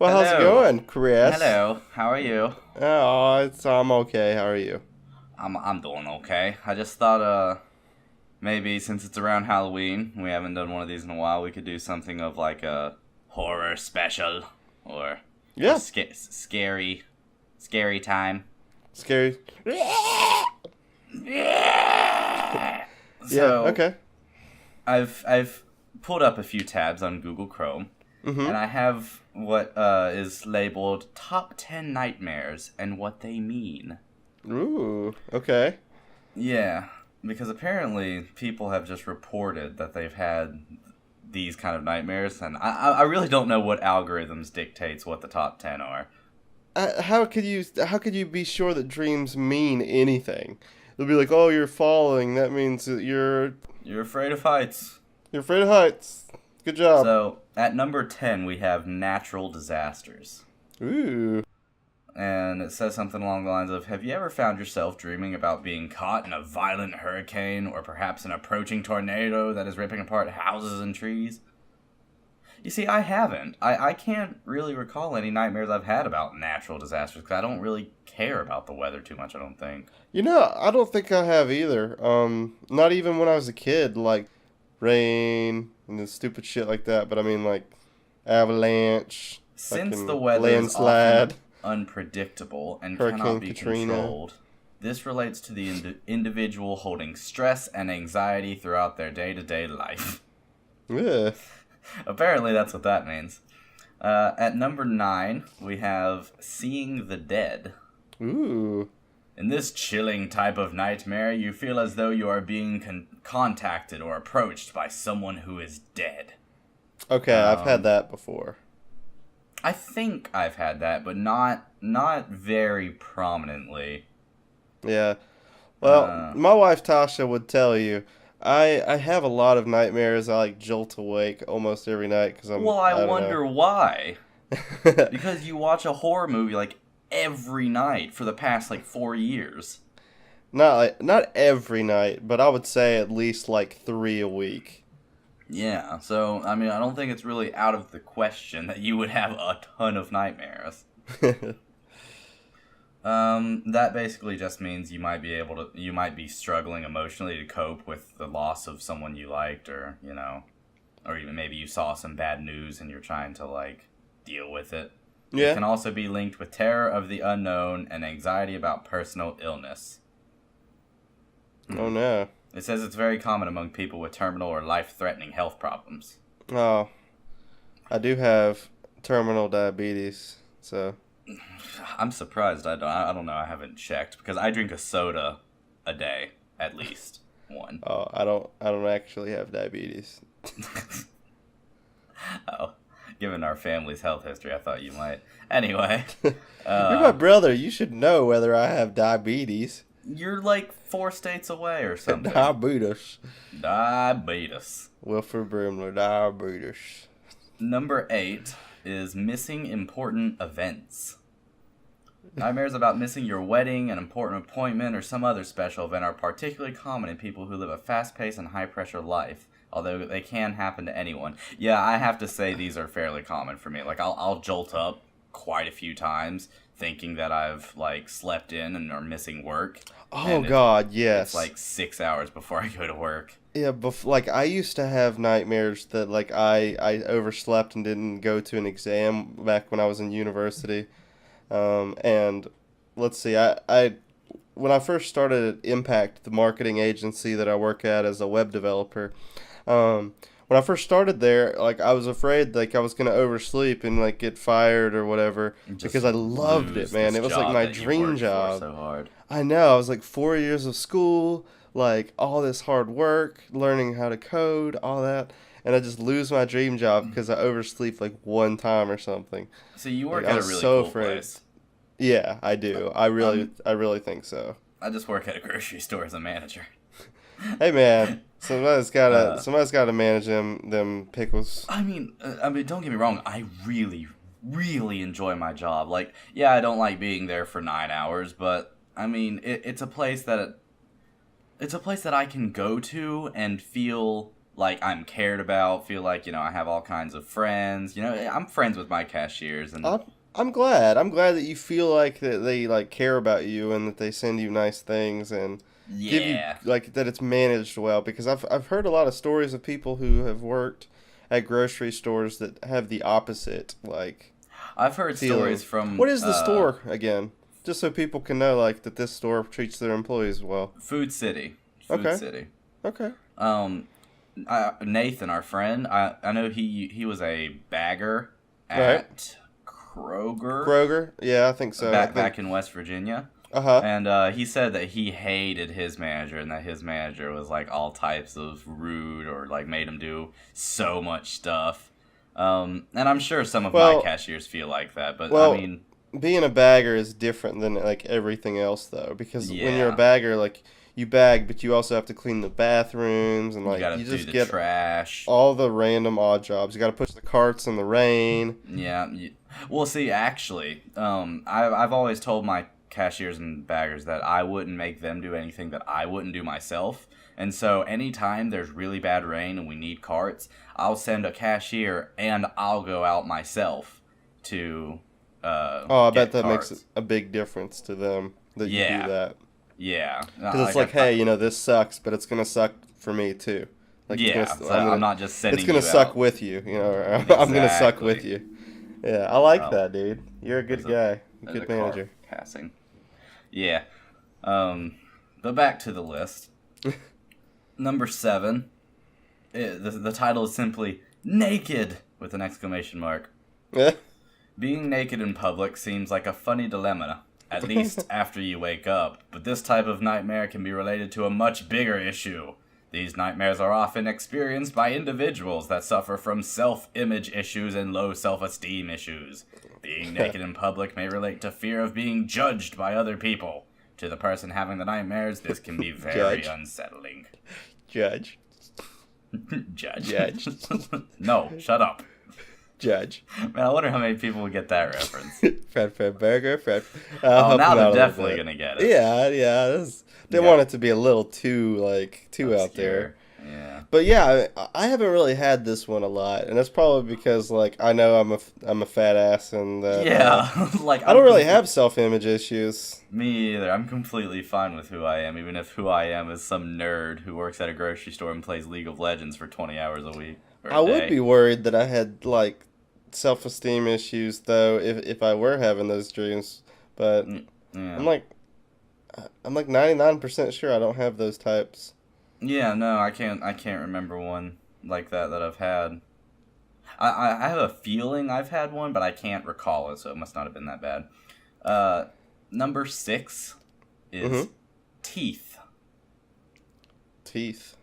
Well, how's it Hello. going, Chris? Hello. How are you? I'm okay. How are you? I'm doing okay. I just thought maybe since it's around Halloween, we haven't done one of these in a while, we could do something of like a horror special or a Yeah, scary time. scary. Yeah. So, Okay. I've pulled up a few tabs on Google Chrome and Mm-hmm. I have what is labeled top 10 nightmares and what they mean. Ooh. Okay. Yeah, because apparently people have just reported that they've had these kind of nightmares, and I really don't know what algorithms dictates what the top 10 are. How could you be sure that dreams mean anything? They'll be like, oh, you're falling. That means that You're afraid of heights. you're afraid of heights. Good job. So, at number 10, we have natural disasters. Ooh. And it says something along the lines of, have you ever found yourself dreaming about being caught in a violent hurricane or perhaps an approaching tornado that is ripping apart houses and trees? You see, I haven't. I can't really recall any nightmares I've had about natural disasters because I don't really care about the weather too much, I don't think. I don't think I have either. Not even when I was a kid, like rain and the stupid shit like that. But I mean, like avalanche, Since the fucking weather is landslide, often unpredictable and Hurricane cannot be Katrina. controlled, this relates to the individual holding stress and anxiety throughout their day-to-day life. Yeah. Apparently, that's what that means. At number 9, we have Seeing the Dead. Ooh. In this chilling type of nightmare, you feel as though you are being contacted or approached by someone who is dead. Okay, I've had that before. I think I've had that, but not very prominently. Yeah. Well, Uh, my wife Tasha would tell you, I have a lot of nightmares. I like jolt awake almost every night because well, I I don't wonder why. know. Because you watch a horror movie like every night for the past like 4 years. Not every night, but I would say at least like 3 a week. Yeah, so I mean, I don't think it's really out of the question that you would have a ton of nightmares. That basically just means you might be struggling emotionally to cope with the loss of someone you liked, or or even maybe you saw some bad news and you're trying to like deal with it. It Yeah. can also be linked with terror of the unknown and anxiety about personal illness. Oh no. It says it's very common among people with terminal or life-threatening health problems. Oh, I do have terminal diabetes, so I'm surprised. I don't know. I haven't checked because I drink a soda a day at least one. I don't actually have diabetes. Oh, given our family's health history, I thought you might. Anyway, You're my uh, brother. You should know whether I have diabetes. you're like 4 states away or something. Diabetes. Diabetes. Wilford Brimley, diabetes. Number 8 is missing important events. Nightmares about missing your wedding, an important appointment, or some other special event are particularly common in people who live a fast-paced and high-pressure life, although they can happen to anyone. Yeah, I have to say these are fairly common for me. Like, I'll jolt up quite a few times thinking that I've, like, slept in and are missing work. Oh And God, it's yes. like 6 hours before I go to work. Yeah, like I used to have nightmares that like I overslept and didn't go to an exam back when I was in university. And let's see, I when I first started at Impact, the marketing agency that I work at as a web developer, when I first started there, like I was afraid like I was gonna oversleep and like get fired or whatever Just because I loved lose it, man. this It was like job my that you dream worked for job. so hard. I know. I was like 4 years of school, like all this hard work, learning how to code, all that, and I just lose my dream job because I oversleep like one time or something. So you Like work I at a was really so cool afraid. place. Yeah, I do. I really think so. I just work at a grocery store as a manager. Hey man, Uh, somebody's gotta manage them pickles. I mean, don't get me wrong. I really, really enjoy my job. Like, yeah, I don't like being there for 9 hours, but I mean, it's a place that I can go to and feel like I'm cared about, feel like, I have all kinds of friends. I'm friends with my cashiers, and I'm glad. I'm glad that you feel like that they like care about you and that they send you nice things and give you yeah. like that it's managed well because I've heard a lot of stories of people who have worked at grocery stores that have the opposite like I've heard feeling. stories from What is the store again? Just so people can know like that this store treats their employees well. Food City. Okay. City. Okay. Nathan, our friend, I know he was a bagger Right. at Kroger. Kroger? Yeah, I think so. Back in West Virginia. Uh-huh. And he said that he hated his manager and that his manager was like all types of rude or like made him do so much stuff. And I'm sure some of my cashiers feel like that, but I mean, being a bagger is different than like everything else though, because when you're a bagger, like you bag, but you also have to clean the bathrooms and like you just get trash, all the random odd jobs. You got to push the carts in the rain. Yeah. Well, see, actually, I've always told my cashiers and baggers that I wouldn't make them do anything that I wouldn't do myself. And so anytime there's really bad rain and we need carts, I'll send a cashier and I'll go out myself to I bet that carts. makes a big difference to them that you do that. Yeah. Because it's like, hey, this sucks, but it's going to suck for me too. Like, I'm not just sending it's going to suck with you, or exactly. I'm going to suck with you. Yeah, I like that, dude. You're a good guy. Good manager. Passing. Yeah. But back to the list. Number 7. The title is simply Naked with an exclamation mark. Being naked in public seems like a funny dilemma, at least after you wake up, but this type of nightmare can be related to a much bigger issue. These nightmares are often experienced by individuals that suffer from self-image issues and low self-esteem issues. Being naked in public may relate to fear of being judged by other people. To the person having the nightmares, this can be very unsettling. Judge. Judge. No, shut up. Judge. Man, I wonder how many people would get that reference. Fred Burger. Now they're definitely going to get it. Yeah. They want it to be a little too obscure. Out there. Yeah. But yeah, I haven't really had this one a lot, and that's probably because I know I'm a fat ass, and I don't really have self-image issues. Me either. I'm completely fine with who I am, even if who I am is some nerd who works at a grocery store and plays League of Legends for 20 hours a week. I would be worried that I had self-esteem issues though if I were having those dreams, but I'm like 99% sure I don't have those types. Yeah, no, I can't remember one like that I've had. I have a feeling I've had one, but I can't recall it, so it must not have been that bad. Number 6 is teeth. Teeth.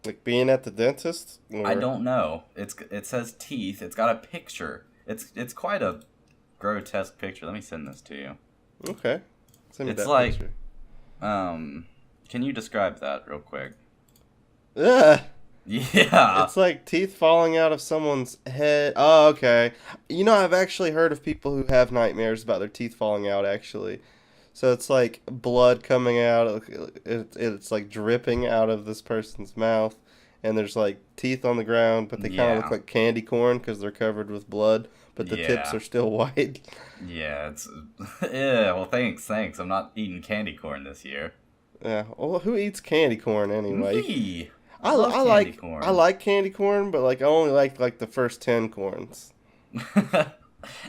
Like being at the dentist? Or? I don't know. It says teeth. It's got a picture. It's quite a grotesque picture. Let me send this to you. Okay. Send me it's that picture. Can you describe that real quick? Ugh. Yeah. It's like teeth falling out of someone's head. Oh, okay. I've actually heard of people who have nightmares about their teeth falling out, actually. So it's like blood coming out. It's like dripping out of this person's mouth. And there's like teeth on the ground, but they kind of look like candy corn because they're covered with blood. But the tips are still white. Yeah, well, thanks. I'm not eating candy corn this year. Yeah. Well, who eats candy corn anyway? Me. I like corn. I like candy corn, but I only like the first 10 corns.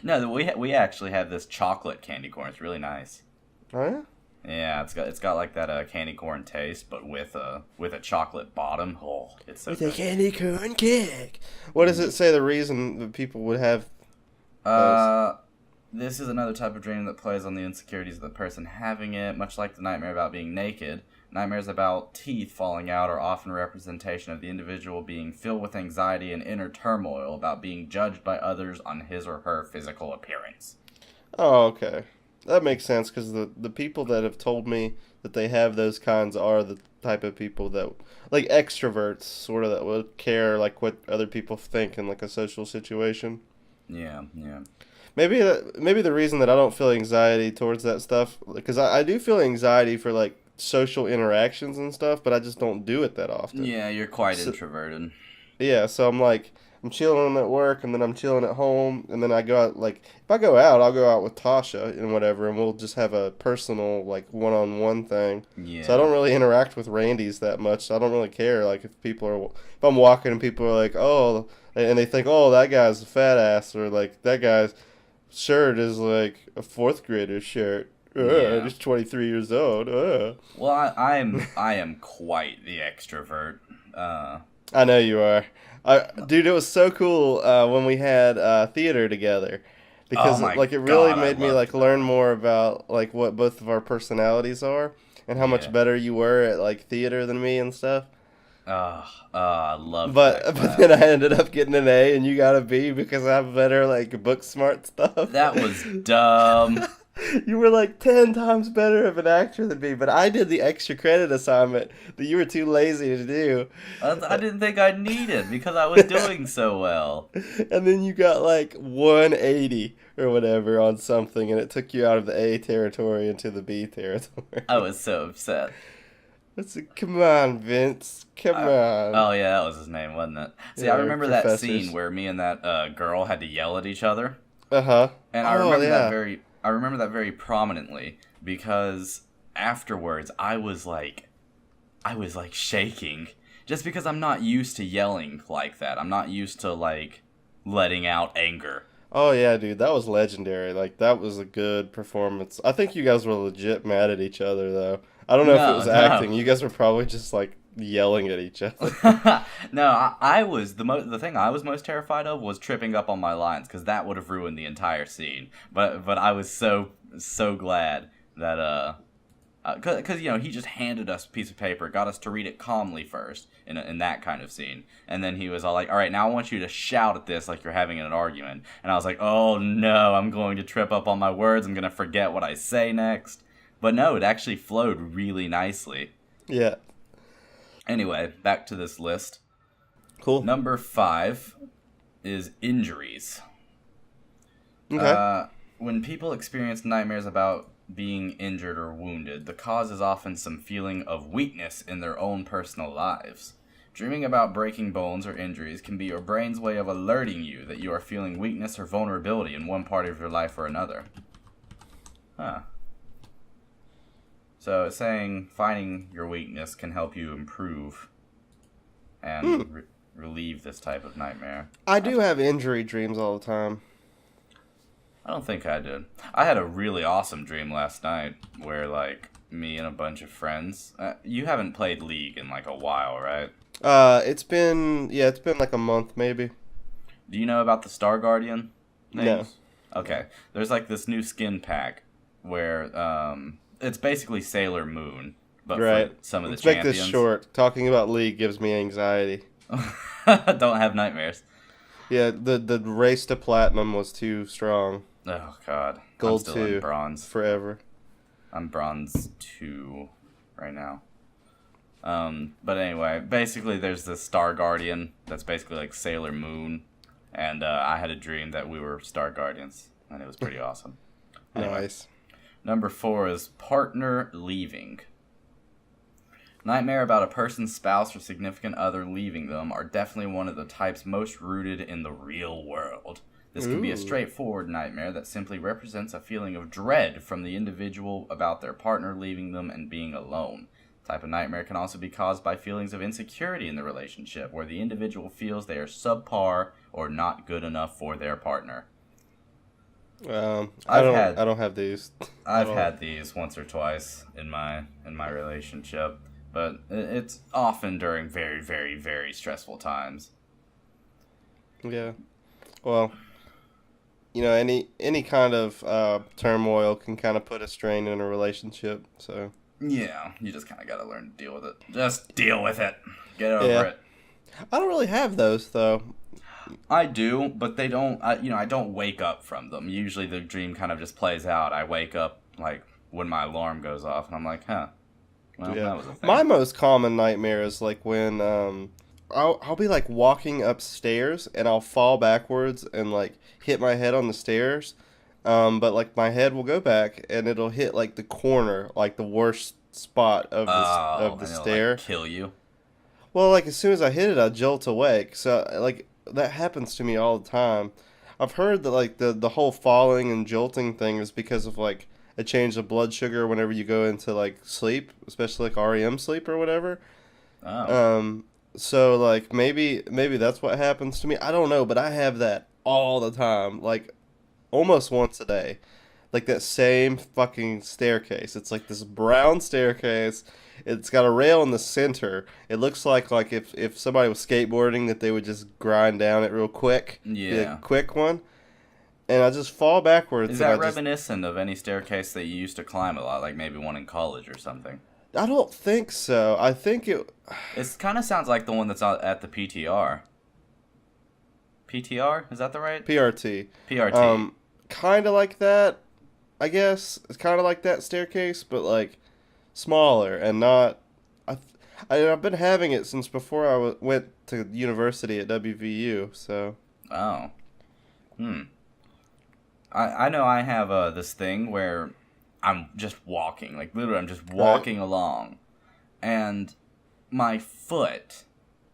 No, we actually have this chocolate candy corn. It's really nice. Oh yeah. Yeah, it's got like that candy corn taste, but with a chocolate bottom. Oh, it's so with good. A candy corn kick. What does it say? The reason that people would have. This is another type of dream that plays on the insecurities of the person having it, much like the nightmare about being naked. Nightmares about teeth falling out are often a representation of the individual being filled with anxiety and inner turmoil about being judged by others on his or her physical appearance. Oh, okay. That makes sense, because the people that have told me that they have those kinds are the type of people that, like extroverts, sort of, that would care what other people think in a social situation. Yeah. Maybe the reason that I don't feel anxiety towards that stuff, because I do feel anxiety for social interactions and stuff, but I just don't do it that often. Yeah, you're quite So, introverted. yeah, so I'm like, I'm chilling at work, and then I'm chilling at home, and then I go out. Like, if I go out, I'll go out with Tasha and whatever, and we'll just have a personal, like, one-on-one thing. So I Yeah. don't really interact with Randy's that much. So I don't really care. Like, if I'm walking and people are like, oh, and they think, oh, that guy's a fat ass, or like that guy's shirt is like a fourth grader's shirt. Yeah. Just 23 years old. Well, I am quite the extrovert. Uh, I know you are. Dude, it was so cool when we had theater together oh because my like it really God, I made me loved like that. learn more about like what both of our personalities are and how much Yeah. better you were at like theater than me and stuff. I loved But that but then I class. ended up getting an A and you got a B because I'm better like book smart stuff. That was dumb. You were like 10 times better of an actor than me, but I did the extra credit assignment that you were too lazy to do. I didn't think I'd need it because I was doing so well. And then you got like 180 or whatever on something, and it took you out of the A territory into the B I territory. was so upset. I said, come on, Vince. Come on. Oh yeah, that was his name, wasn't it? See, I Yeah, remember that scene professors. where me and that girl had to yell at each other, Uh huh. and Oh, yeah. I remember that very prominently because afterwards I was like shaking just because I'm not used to yelling like that. I'm not used to like letting out anger. Oh, yeah, dude. That was legendary. Like, that was a good performance. I think you guys were legit mad at each other, though. I don't know if it No, was no. acting. You guys were probably just like yelling at each other. No, I was the thing I was most terrified of was tripping up on my lines because that would have ruined the entire scene. But I was so glad that because you know he just handed us a piece of paper, got us to read it calmly first in that kind of scene, and then he was all like, "All right, now I want you to shout at this like you're having an argument." And I was like, "Oh no, I'm going to trip up on my words. I'm gonna forget what I say next." But no, it actually flowed really nicely. Yeah. Anyway, back to this list. Cool. Number 5 is injuries. Okay. When people experience nightmares about being injured or wounded, the cause is often some feeling of weakness in their own personal lives. Dreaming about breaking bones or injuries can be your brain's way of alerting you that you are feeling weakness or vulnerability in one part of your life or another. Huh. So it's saying finding your weakness can help you improve Hmm. and relieve this type of nightmare. I do have injury dreams all the time. I don't think I did. I had a really awesome dream last night where, like, me and a bunch of friends. You haven't played League in, like, a while, right? It's been like a month maybe. Do you know about the Star Guardian No. things? Okay. There's, like, this new skin pack where, it's basically Sailor Moon, but Right. for some of the Let's make this champions. short. Talking about League gives me anxiety. Don't have nightmares. Yeah, the race to platinum was too strong. Oh, God. I'm Gold still 2 in bronze. forever. I'm bronze 2 right now. But anyway, basically there's this Star Guardian that's basically like Sailor Moon, and I had a dream that we were Star Guardians, and it was pretty awesome. Anyway, Nice. number 4 is partner leaving. Nightmare about a person's spouse or significant other leaving them are definitely one of the types most rooted in the real world. This can be a Ooh. straightforward nightmare that simply represents a feeling of dread from the individual about their partner leaving them and being alone. The type of nightmare can also be caused by feelings of insecurity in the relationship, where the individual feels they are subpar or not good enough for their partner. I I've don't had I don't have these. I I've don't- had these once or twice in my relationship, but it's often during very, very, very stressful times. Yeah. Well, any kind of turmoil can kind of put a strain in a relationship. So Yeah, you just kind of got to learn to deal with it. Just deal with it. Get over yeah, it. I don't really have those though. I do, but they don't. I don't wake up from them. Usually, the dream kind of just plays out. I wake up like when my alarm goes off, and I'm like, huh. Well, Yeah. that was a thing. My most common nightmare is like when I'll be like walking upstairs and I'll fall backwards and like hit my head on the stairs. But like my head will go back and it'll hit like the corner, like the worst spot of Oh, the and it'll stair. like kill you. Well, like as soon as I hit it, I jolt awake. So like that happens to me all the time. I've heard that like the whole falling and jolting thing is because of like a change of blood sugar whenever you go into like sleep, especially like REM sleep or whatever. Oh. So like maybe that's what happens to me. I don't know, but I have that all the time, like almost once a day. Like that same fucking staircase. It's like this brown staircase. It's got a rail in the center. It looks like if somebody was skateboarding that they would just grind down it real quick. Be Yeah. a quick one. And I just fall backwards. Is and that reminiscent of any staircase that you used to climb a lot, like maybe one in college or something? I don't think so. I think it. It kind of sounds like the one that's at the PTR. PTR? Is that the right? PRT. PRT. Kind of like that, I guess. It's kind of like that staircase, but like smaller and not. I've been having it since before I went to university at WVU. So. Oh. I know I have this thing where I'm just walking. Like, literally, I'm just walking along. And my foot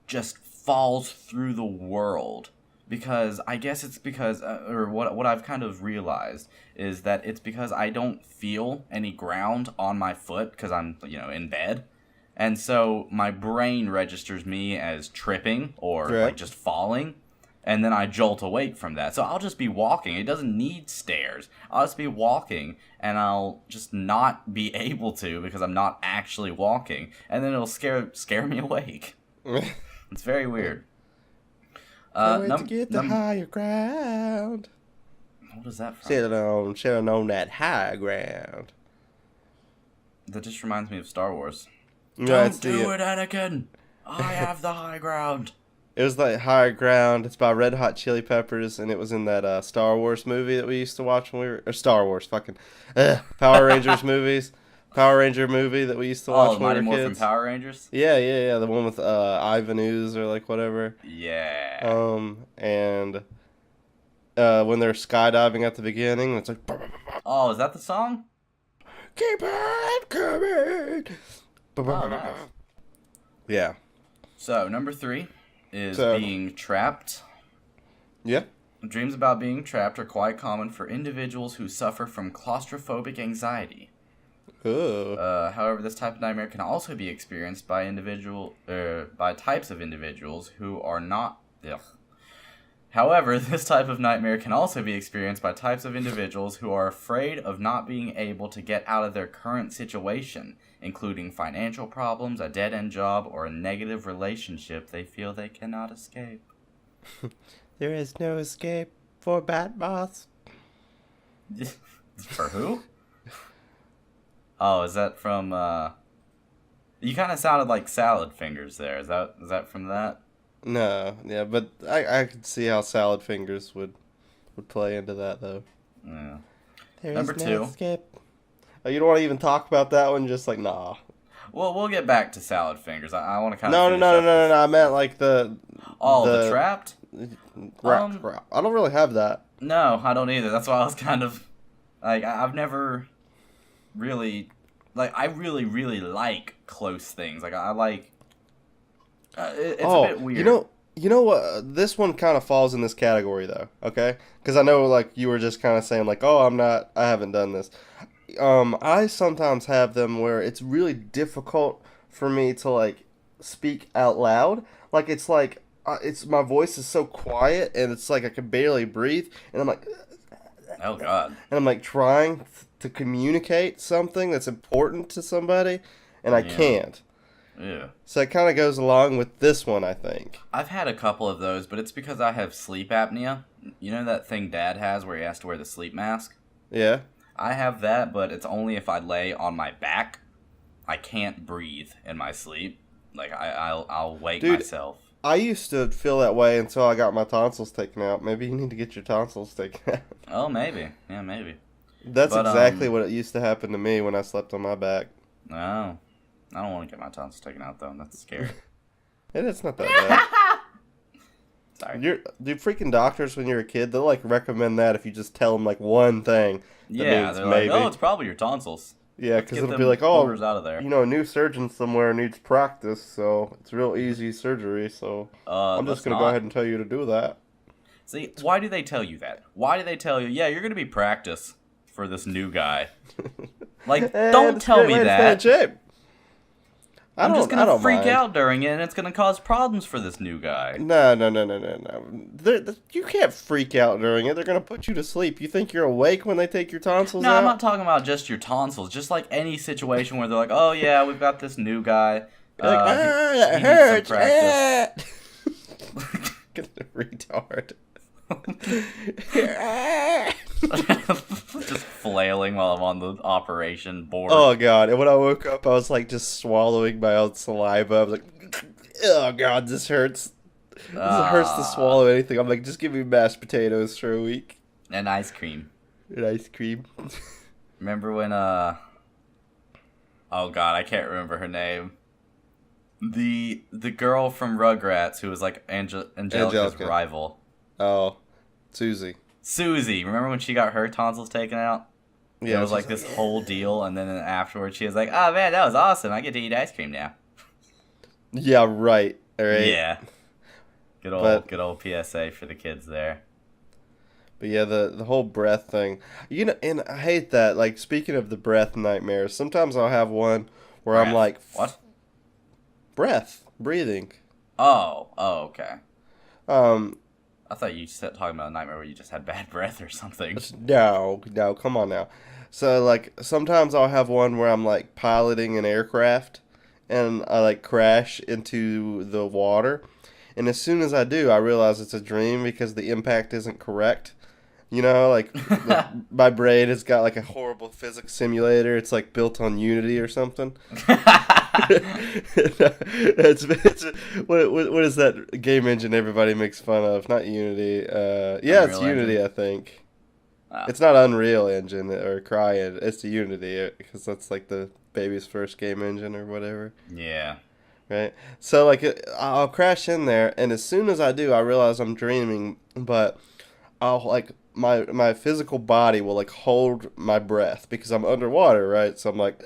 just falls through the world. Because I guess it's because, or what I've kind of realized is that it's because I don't feel any ground on my foot because I'm, in bed. And so my brain registers me as tripping or like just falling. And then I jolt awake from that. So I'll just be walking. It doesn't need stairs. I'll just be walking, and I'll just not be able to because I'm not actually walking. And then it'll scare me awake. It's very weird. To get the higher ground. What is that from? Sitting on that high ground. That just reminds me of Star Wars. Yeah, Don't do it, Anakin! I have the high ground. It was like Higher Ground. It's by Red Hot Chili Peppers, and it was in that Star Wars movie that we used to watch when we were... Or Star Wars, fucking... Power Rangers movies. Power Ranger movie that we used to watch when we were kids. Mighty Morphin Power Rangers? Yeah. The one with Ivan Ooze or like whatever. Yeah. And when they're skydiving at the beginning, it's like... Oh, is that the song? Keep on coming! Oh, nice. Yeah. So, number 3 is being trapped. Yeah. Dreams about being trapped are quite common for individuals who suffer from claustrophobic anxiety. Ooh. However, this type of nightmare can also be experienced by by types of individuals who are not. Ugh. However, this type of nightmare can also be experienced by types of individuals who are afraid of not being able to get out of their current situation, including financial problems, a dead-end job, or a negative relationship they feel they cannot escape. There is no escape for Bat Boss. For who? Oh, is that from, You kind of sounded like Salad Fingers there. Is that from that? No, yeah, but I could see how Salad Fingers would play into that, though. Yeah. Number 2. Escape. Oh, you don't want to even talk about that one? Just like, nah. Well, we'll get back to Salad Fingers. I want to kind of No. I meant like the Trapped? I don't really have that. No, I don't either. That's why I was kind of... Like, I've never really... Like, I really, really like close things. Like, I like... it's a bit weird. You know what? This one kind of falls in this category, though. Okay, because I know, like, you were just kind of saying, like, oh, I haven't done this. I sometimes have them where it's really difficult for me to like speak out loud. Like it's my voice is so quiet, and it's like I can barely breathe, and I'm like, oh god, and I'm like trying to communicate something that's important to somebody, and I can't. Yeah. So it kind of goes along with this one, I think. I've had a couple of those, but it's because I have sleep apnea. You know that thing Dad has where he has to wear the sleep mask? Yeah. I have that, but it's only if I lay on my back. I can't breathe in my sleep. Like, I'll wake myself. I used to feel that way until I got my tonsils taken out. Maybe you need to get your tonsils taken out. Oh, maybe. Yeah, maybe. That's exactly what it used to happen to me when I slept on my back. No. I don't want to get my tonsils taken out, though. That's scary. It's not that bad. Sorry. Do freaking doctors, when you're a kid, they'll, like, recommend that if you just tell them, like, one thing. Yeah, they're like, oh, it's probably your tonsils. Yeah, Let's because get it'll be them like, oh, boogers out of there. a new surgeon somewhere needs practice, so it's real easy surgery. So I'm just Let's gonna go ahead not. and tell you to do that. See, why do they tell you that? Why do they tell you, yeah, you're gonna be practice for this new guy? Like, And don't it's a tell great me way to stay in that. shape. I'm just I gonna don't freak mind. out during it, and it's gonna cause problems for this new guy. No, no, no, no, no, no. You can't freak out during it. They're gonna put you to sleep. You think you're awake when they take your tonsils No, I'm not out? talking about just your tonsils. Just like any situation where they're like, "Oh yeah, we've got this new guy. You're like, that He needs some hurts. practice." Get the retard. Just flailing while I'm on the operation board. Oh god! And when I woke up, I was like just swallowing my own saliva. I was like, "Oh god, this hurts. This hurts to swallow anything." I'm like, "Just give me mashed potatoes for a week And ice cream. and ice cream." Remember when oh god, I can't remember her name. The girl from Rugrats who was like Angelica's Angelica. rival. Oh, Susie. Susie, remember when she got her tonsils taken out? Yeah, It was like this whole deal, and then afterwards she was like, "Oh man, that was awesome! I get to eat ice cream now." Yeah, right. All right. Yeah, good old PSA for the kids there. But yeah, the whole breath thing, and I hate that. Like, speaking of the breath nightmares, sometimes I'll have one where I'm Breath. like, What? breathing. Oh, okay. Um, I thought you said talking about a nightmare where you just had bad breath or something. no, come on now. So like sometimes I'll have one where I'm like piloting an aircraft, and I like crash into the water, and as soon as I do, I realize it's a dream because the impact isn't correct. Like my brain has got like a horrible physics simulator. It's like built on Unity or something. What is that game engine everybody makes fun of? Not Unity. Yeah, it's Unreal Unity, Engine? I think. Oh. It's not Unreal Engine or Cryon. It's the Unity because that's like the baby's first game engine or whatever. Yeah. Right? So like I'll crash in there, and as soon as I do, I realize I'm dreaming, but I'll like my physical body will like hold my breath because I'm underwater, right? So I'm like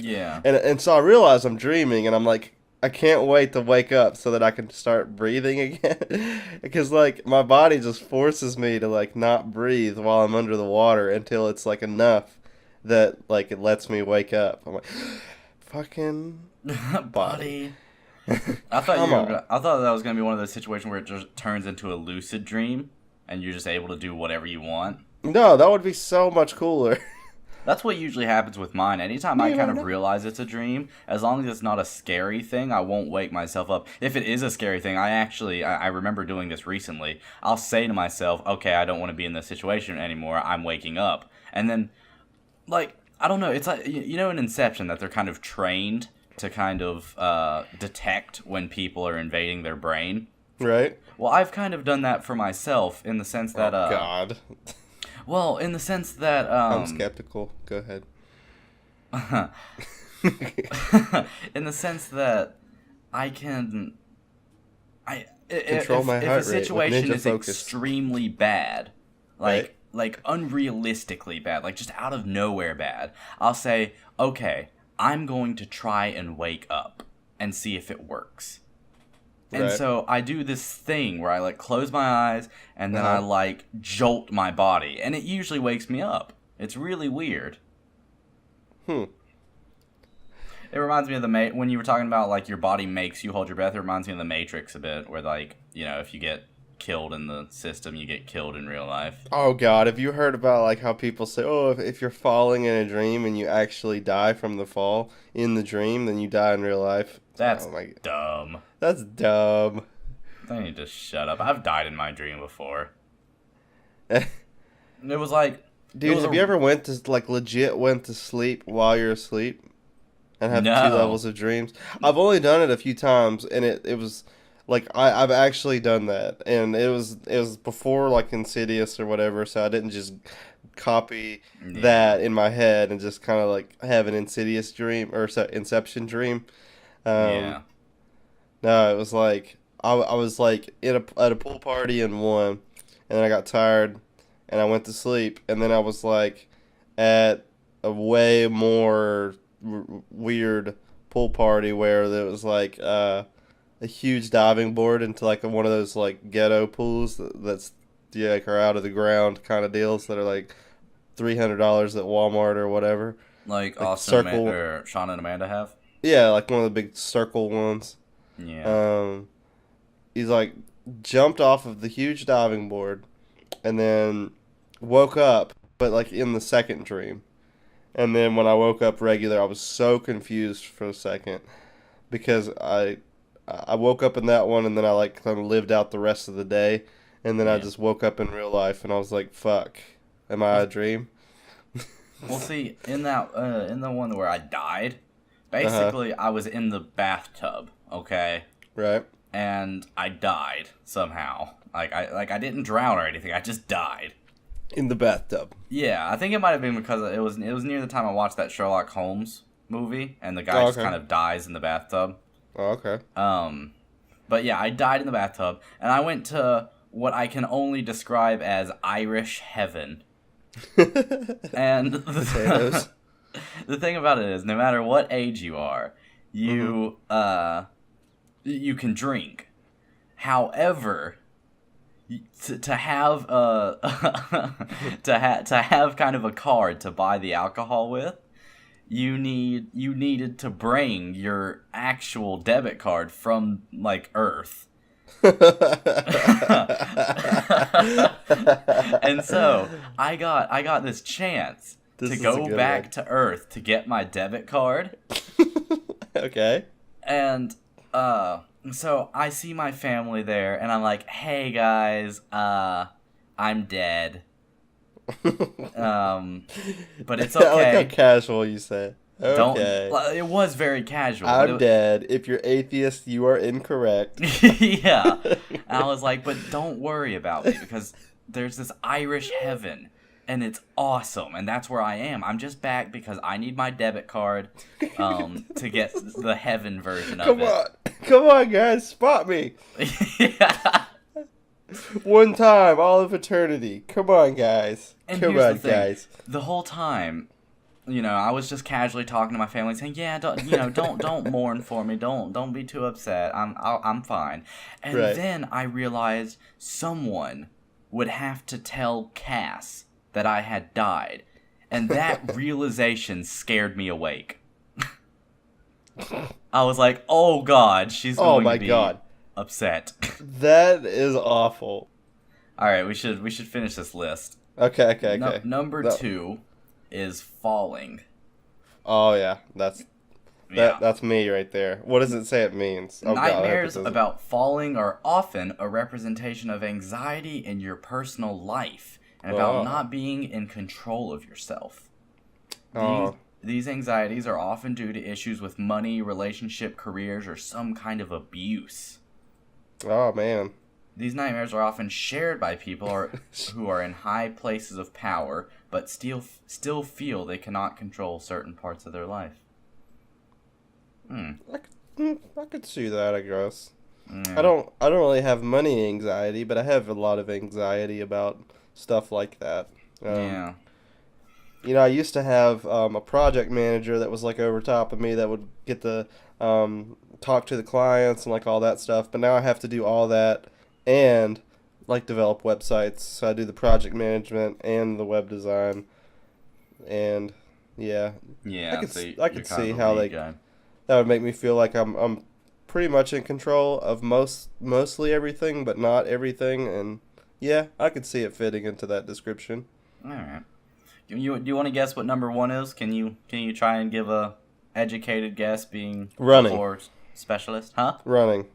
Yeah. and so I realize I'm dreaming, and I'm like, I can't wait to wake up so that I can start breathing again because like my body just forces me to like not breathe while I'm under the water until it's like enough that like it lets me wake up. I'm like, fucking Buddy. I thought I thought that was gonna be one of those situations where it just turns into a lucid dream and you're just able to do whatever you want. No, that would be so much cooler. That's what usually happens with mine. Anytime I kind of realize it's a dream, as long as it's not a scary thing, I won't wake myself up. If it is a scary thing, I remember doing this recently. I'll say to myself, okay, I don't want to be in this situation anymore. I'm waking up. And then, like, I don't know. It's like, in Inception that they're kind of trained to kind of detect when people are invading their brain. Right? Well, I've kind of done that for myself in the sense that... oh, God. Well, in the sense that... I'm skeptical. Go ahead. in the sense that I can... Control my heart rate if a situation with Ninja is Focus. extremely bad, like... Right. like unrealistically bad, like just out of nowhere bad, I'll say, okay, I'm going to try and wake up and see if it works. And Right. so I do this thing where I like close my eyes and then I like jolt my body, and it usually wakes me up. It's really weird. It reminds me of when you were talking about like your body makes you hold your breath. It reminds me of the Matrix a bit, where like if you get killed in the system, you get killed in real life. Oh, God. Have you heard about like how people say, oh, if you're falling in a dream and you actually die from the fall in the dream, then you die in real life? That's oh, my God. dumb. That's dumb. They need to shut up. I've died in my dream before. It was like... Dude, have you ever went to sleep while you're asleep? And have No. two levels of dreams? I've only done it a few times, and it was... Like, I've actually done that, and it was before, like, Insidious or whatever, so I didn't just copy that in my head and just kind of, like, have an Insidious dream, or Inception dream. Yeah. No, it was, like, I was, like, at a pool party and won, and then I got tired, and I went to sleep, and then I was, like, at a way more weird pool party where there was like a huge diving board into like one of those like ghetto pools that's yeah, like are out of the ground kind of deals that are like $300 at Walmart or whatever. Like Like Austin circle, or Sean and Amanda have. yeah, like one of the big circle ones. Yeah. Um, he's like jumped off of the huge diving board and then woke up, but like in the second dream. And then when I woke up regular, I was so confused for a second because I woke up in that one and then I like kind of lived out the rest of the day, and then I Yeah. just woke up in real life and I was like, "Fuck, am I a dream?" Well, see, in the one where I died, Uh-huh. basically I was in the bathtub, okay, Right. and I died somehow. I didn't drown or anything. I just died. In the bathtub. Yeah, I think it might have been because it was near the time I watched that Sherlock Holmes movie, and the guy Oh, just okay. kind of dies in the bathtub. Oh, okay. But yeah, I died in the bathtub, and I went to what I can only describe as Irish heaven. And Potatoes. the thing about it is, no matter what age you are, you can drink. However, to have to have kind of a card to buy the alcohol with, you needed to bring your actual debit card from like Earth. And so I got this chance This to is a go good back one. to Earth to get my debit card, Okay. and so I see my family there, and I'm like, "Hey guys, I'm dead." But it's I like how okay. casual you say. Don't. Okay. It was very casual. I'm but dead. If you're atheist, you are incorrect. Yeah. And I was like, but don't worry about me because there's this Irish heaven and it's awesome, and that's where I am. I'm just back because I need my debit card to get the heaven version of Come it. on. Come on, guys. Spot me. Yeah. One time, all of eternity. Come on, guys. And Come here's on, the thing. guys. The whole time, I was just casually talking to my family, saying, "Yeah, don't mourn for me. Don't be too upset. I'm fine." And Right. then I realized someone would have to tell Cass that I had died, and that realization scared me awake. I was like, "Oh God, she's Oh going my to be God. upset." That is awful. All right, we should finish this list. Okay. Number That- 2 is falling. Oh yeah, that's Yeah. that's me right there. What does it say it means? Oh God, I hope it Nightmares doesn't. about falling are often a representation of anxiety in your personal life and about Oh. not being in control of yourself. Oh. These anxieties are often due to issues with money, relationship, careers, or some kind of abuse. Oh man. These nightmares are often shared by people who are in high places of power, but still feel they cannot control certain parts of their life. I could see that, I guess. Yeah. I don't really have money anxiety, but I have a lot of anxiety about stuff like that. Yeah. I used to have a project manager that was like over top of me that would get to talk to the clients and like all that stuff. But now I have to do all that and like develop websites. So I do the project management and the web design, and yeah, Yeah. I could so I you're could kind see of a how lead they guy. that would make me feel like I'm pretty much in control of mostly everything, but not everything. And yeah, I could see it fitting into that description. All right. Do you want to guess what number 1 is? Can you try and give a educated guess, being Running. a horror specialist? Huh? Running.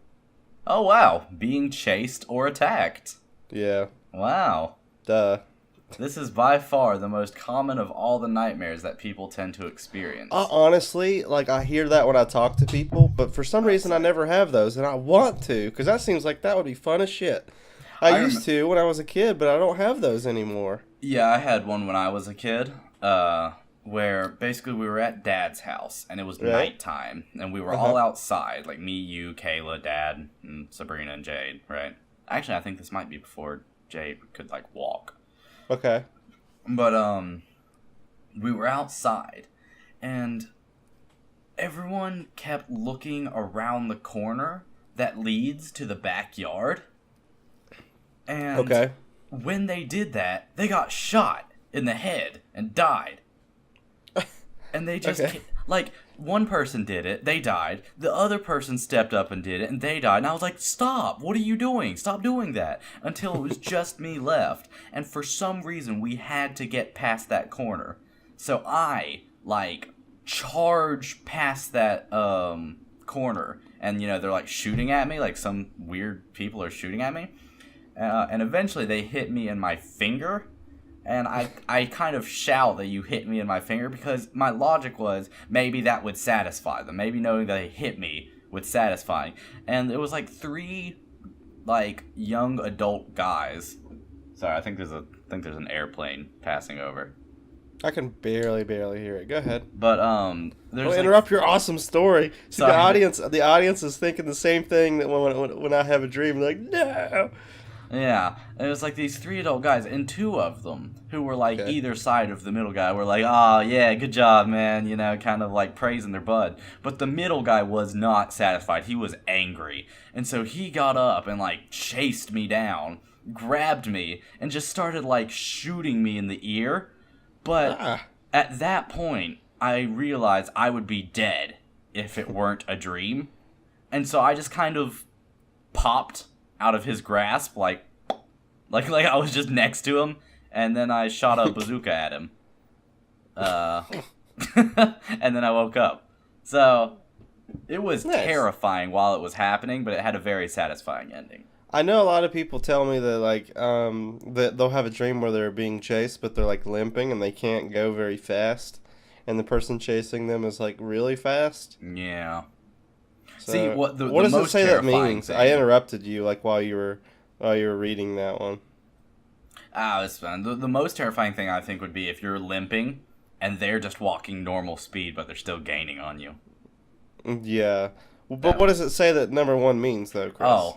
Oh wow, being chased or attacked. Yeah. Wow. Duh. This is by far the most common of all the nightmares that people tend to experience. Honestly, like I hear that when I talk to people, but for some reason I never have those, and I want to, because that seems like that would be fun as shit. I used to when I was a kid, but I don't have those anymore. Yeah, I had one when I was a kid, where basically we were at Dad's house, and it was Right. nighttime, and we were all outside, like me, you, Kayla, Dad, and Sabrina and Jade, right? Actually, I think this might be before Jade could, like, walk. Okay. But, we were outside, and everyone kept looking around the corner that leads to the backyard. And Okay. when they did that, they got shot in the head and died. And they just, Okay. like, one person did it, they died. The other person stepped up and did it, and they died. And I was like, stop, what are you doing? Stop doing that. Until it was just me left. And for some reason, we had to get past that corner. So I, like, charge past that corner. And, you know, they're, like, shooting at me. Like, some weird people are shooting at me. And eventually they hit me in my finger. And I kind of shout that you hit me in my finger because my logic was maybe that would satisfy them. Maybe knowing that they hit me would satisfy. And it was like 3 like young adult guys. Sorry, I think there's an airplane passing over. I can barely hear it. Go ahead. But there's Don't interrupt your awesome story. See, Sorry. the audience is thinking the same thing that when I have a dream, they're like, no. Yeah, it was like these 3 adult guys, and 2 of them, who were like Okay. either side of the middle guy, were like, oh yeah, good job, man, you know, kind of like praising their bud. But the middle guy was not satisfied. He was angry. And so he got up and like chased me down, grabbed me, and just started like shooting me in the ear. But Ah. at that point, I realized I would be dead if it weren't a dream. And so I just kind of popped out of his grasp, like I was just next to him, and then I shot a bazooka at him. And then I woke up. So, it was Nice. terrifying while it was happening, but it had a very satisfying ending. I know a lot of people tell me that like that they'll have a dream where they're being chased, but they're like limping and they can't go very fast, and the person chasing them is like really fast. Yeah. So, See, what does it most say that terrifying means? thing- I interrupted you like while you were reading that one. It's fun. The most terrifying thing I think would be if you're limping and they're just walking normal speed, but they're still gaining on you. Yeah. Well, but what does it say that number 1 means though, Chris?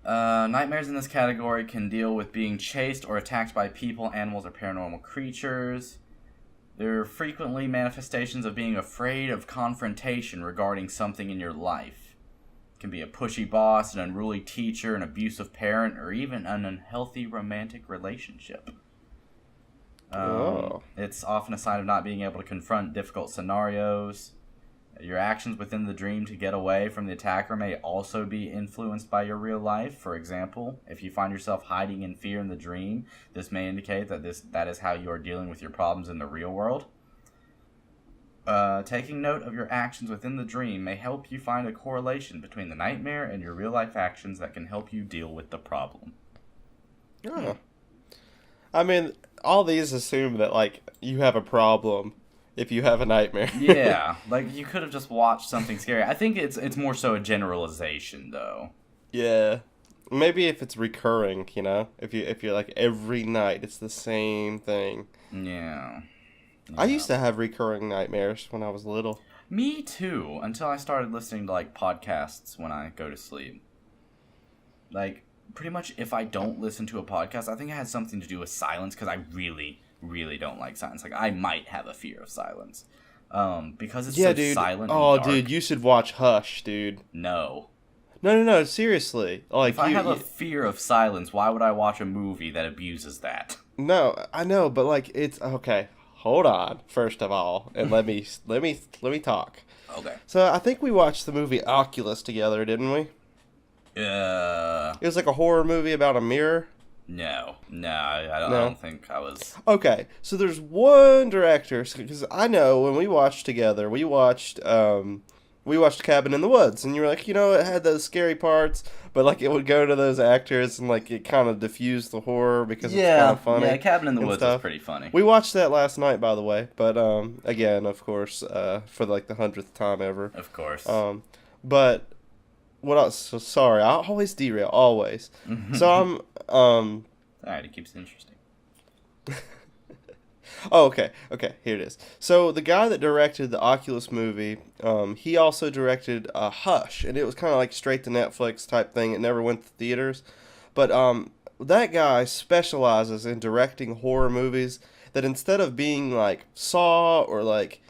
Nightmares in this category can deal with being chased or attacked by people, animals, or paranormal creatures. There are frequently manifestations of being afraid of confrontation regarding something in your life. It can be a pushy boss, an unruly teacher, an abusive parent, or even an unhealthy romantic relationship. It's often a sign of not being able to confront difficult scenarios. Your actions within the dream to get away from the attacker may also be influenced by your real life. For example, if you find yourself hiding in fear in the dream, this may indicate that that is how you are dealing with your problems in the real world. Taking note of your actions within the dream may help you find a correlation between the nightmare and your real life actions that can help you deal with the problem. Oh. I mean, all these assume that like you have a problem if you have a nightmare. Yeah, like you could have just watched something scary. I think it's more so a generalization though. Yeah. Maybe if it's recurring, you know? If you're like every night it's the same thing. Yeah. I used to have recurring nightmares when I was little. Me too, until I started listening to like podcasts when I go to sleep. Like pretty much if I don't listen to a podcast, I think it has something to do with silence because I really don't like silence. Like I might have a fear of silence. Because it's so dude. silent Oh, and dark. dude, you should watch Hush, dude. No. No, seriously. Like If I have a fear of silence, why would I watch a movie that abuses that? No, I know, but like it's okay. Hold on, first of all, and let me talk. Okay. So I think we watched the movie Oculus together, didn't we? It was like a horror movie about a mirror. No, I don't think I was. Okay, so there's one director, because I know when we watched together, we watched Cabin in the Woods, and you were like, you know, it had those scary parts, but like it would go to those actors, and like it kind of diffused the horror because it's kind of funny. Yeah, Cabin in the Woods stuff. is pretty funny. We watched that last night, by the way, but again, of course, for like the 100th time ever. Of course. But what else? So sorry, I always derail, always. So I'm Alright, it keeps it interesting. Oh, okay, here it is. So the guy that directed the Oculus movie, he also directed Hush, and it was kind of like straight to Netflix type thing. It never went to theaters, but that guy specializes in directing horror movies that instead of being like Saw or like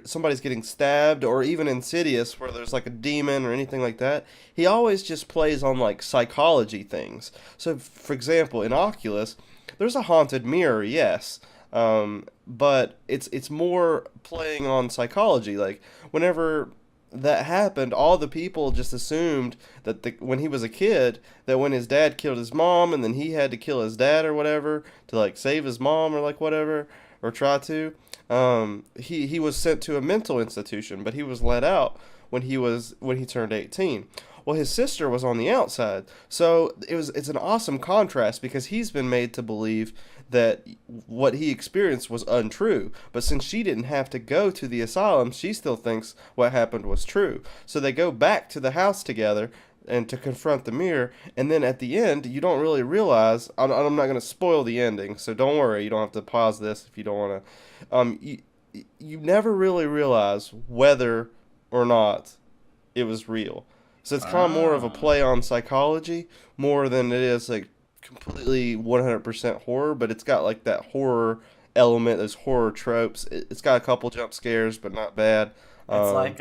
somebody's getting stabbed, or even Insidious where there's like a demon or anything like that, he always just plays on like psychology things. So for example, in Oculus, there's a haunted mirror, yes, but it's more playing on psychology. Like whenever that happened, all the people just assumed that when he was a kid, that when his dad killed his mom and then he had to kill his dad or whatever to like save his mom or like whatever, or try to, he was sent to a mental institution, but he was let out when he turned 18. Well, his sister was on the outside, so it's an awesome contrast because he's been made to believe that what he experienced was untrue. But since she didn't have to go to the asylum, she still thinks what happened was true. So they go back to the house together and to confront the mirror, and then at the end, you don't really realize. I'm not going to spoil the ending, so don't worry. You don't have to pause this if you don't want to. You never really realize whether or not it was real. So it's kind of more of a play on psychology more than it is like completely 100% horror, but it's got like that horror element, those horror tropes. It's got a couple jump scares, but not bad. It's like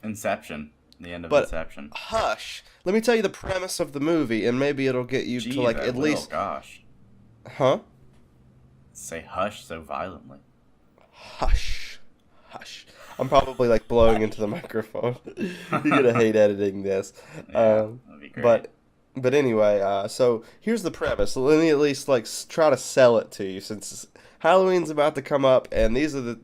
Inception, the end of but Inception. Hush. Let me tell you the premise of the movie, and maybe it'll get you to like at least. Gosh. Huh? Say hush so violently. Hush. Hush. I'm probably like blowing into the microphone. You're gonna hate editing this. Yeah, that'd be great. But anyway, so here's the premise. Let me at least like try to sell it to you, since Halloween's about to come up, and these are the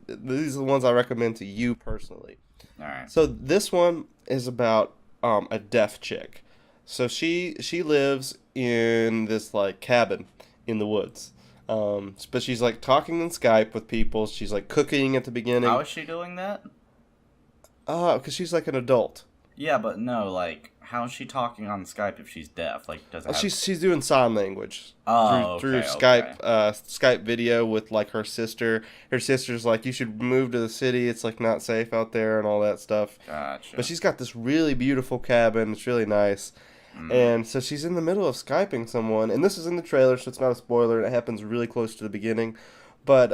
ones I recommend to you personally. All right. So this one is about a deaf chick. So she lives in this like cabin in the woods. But she's like talking on Skype with people. She's like cooking at the beginning. How is she doing that? Because she's like an adult. Yeah, but no, like, how is she talking on Skype if she's deaf? Like, does it have... She's doing sign language through okay, Skype okay. Skype video with like her sister. Her sister's like, you should move to the city. It's like not safe out there and all that stuff. Gotcha. But she's got this really beautiful cabin. It's really nice. And so she's in the middle of Skyping someone, and this is in the trailer, so it's not a spoiler, and it happens really close to the beginning. But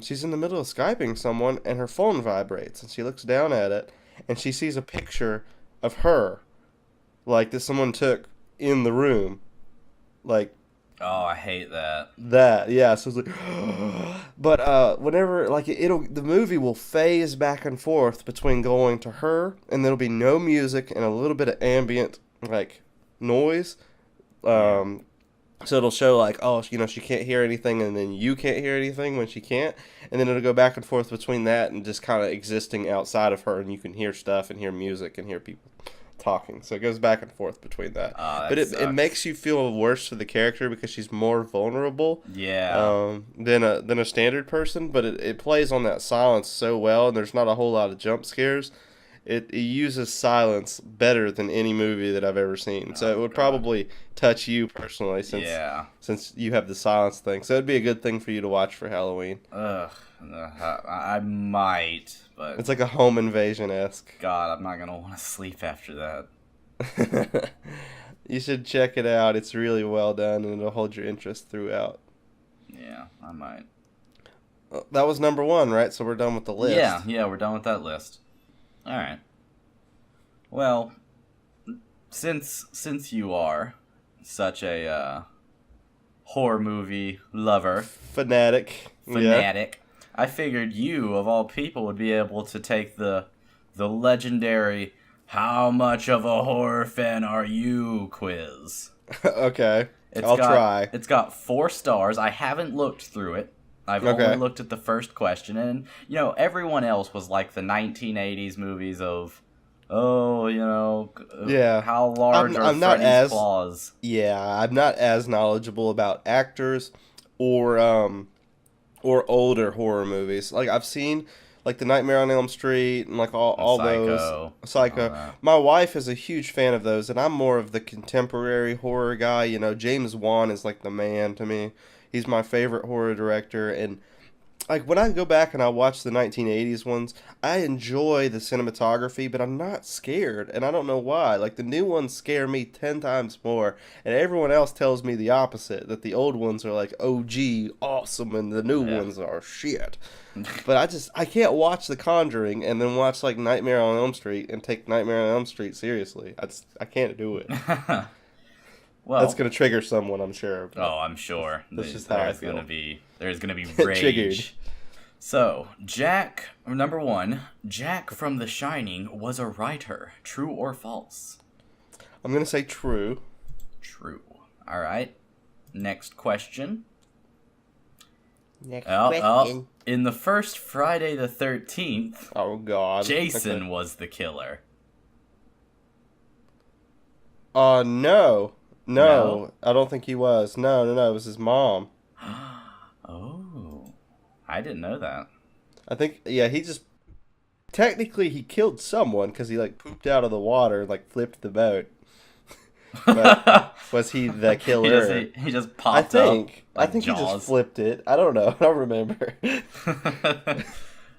she's in the middle of Skyping someone, and her phone vibrates, and she looks down at it, and she sees a picture of her, like that someone took in the room, like. Oh, I hate that. Yeah. So it's like, but whenever like the movie will phase back and forth between going to her, and there'll be no music and a little bit of ambient like noise. So it'll show like, oh, she can't hear anything, and then you can't hear anything when she can't, and then it'll go back and forth between that and just kind of existing outside of her, and you can hear stuff and hear music and hear people talking. So it goes back and forth between that. But it makes you feel worse for the character because she's more vulnerable. Yeah. Than a standard person, but it plays on that silence so well, and there's not a whole lot of jump scares. It uses silence better than any movie that I've ever seen. So it would probably touch you personally since you have the silence thing. So it'd be a good thing for you to watch for Halloween. Ugh. I might, but... It's like a home invasion-esque. God, I'm not going to want to sleep after that. You should check it out. It's really well done, and it'll hold your interest throughout. Yeah, I might. That was number 1, right? So we're done with the list. Yeah, we're done with that list. All right. Well, since you are such a horror movie lover, fanatic, I figured you of all people would be able to take the legendary "How much of a horror fan are you?" quiz. Okay, I'll try. It's got 4 stars. I haven't looked through it. I've only looked at the first question, and everyone else was like the 1980s movies of, how large are Freddy's claws? Yeah, I'm not as knowledgeable about actors or older horror movies. Like I've seen like the Nightmare on Elm Street and like all those Psycho. My wife is a huge fan of those, and I'm more of the contemporary horror guy. James Wan is like the man to me. He's my favorite horror director, and like when I go back and I watch the 1980s ones, I enjoy the cinematography, but I'm not scared, and I don't know why. Like the new ones scare me 10 times more, and everyone else tells me the opposite, that the old ones are like OG awesome and the new Yeah. ones are shit. But I can't watch The Conjuring and then watch like Nightmare on Elm Street and take Nightmare on Elm Street seriously. I can't do it. That's Well, gonna trigger someone, I'm sure. But oh, I'm sure that's just how I there's feel. gonna be Triggered. rage. So, Jack, number one, Jack from The Shining was a writer. True or false? I'm gonna say true. True. All right. Next question. Next In the first Friday the 13th, Oh God. Jason Okay. was the killer. No. No? No, I don't think he was. No, it was his mom. Oh, I didn't know that. I think, yeah, he just, technically he killed someone because he, like, pooped out of the water and, like, flipped the boat. But was he the killer? he just I popped think. up like I think he Jaws. just flipped it. I don't know. I don't remember. I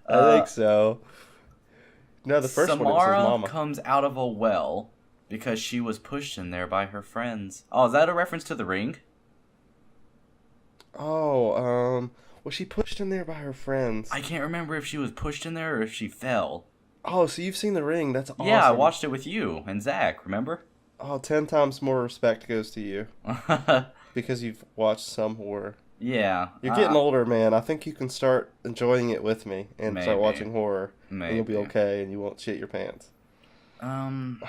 think so. No, the first one, it was his Samara mama. comes out of a well because she was pushed in there by her friends. Oh, is that a reference to The Ring? Oh, was she pushed in there by her friends? I can't remember if she was pushed in there or if she fell. Oh, so you've seen The Ring. That's awesome. Yeah, I watched it with you and Zach, remember? Oh, 10 times more respect goes to you. Because you've watched some horror. Yeah. You're getting older, man. I think you can start enjoying it with me and start Maybe. watching horror. Maybe. And you'll be okay and you won't shit your pants. Um,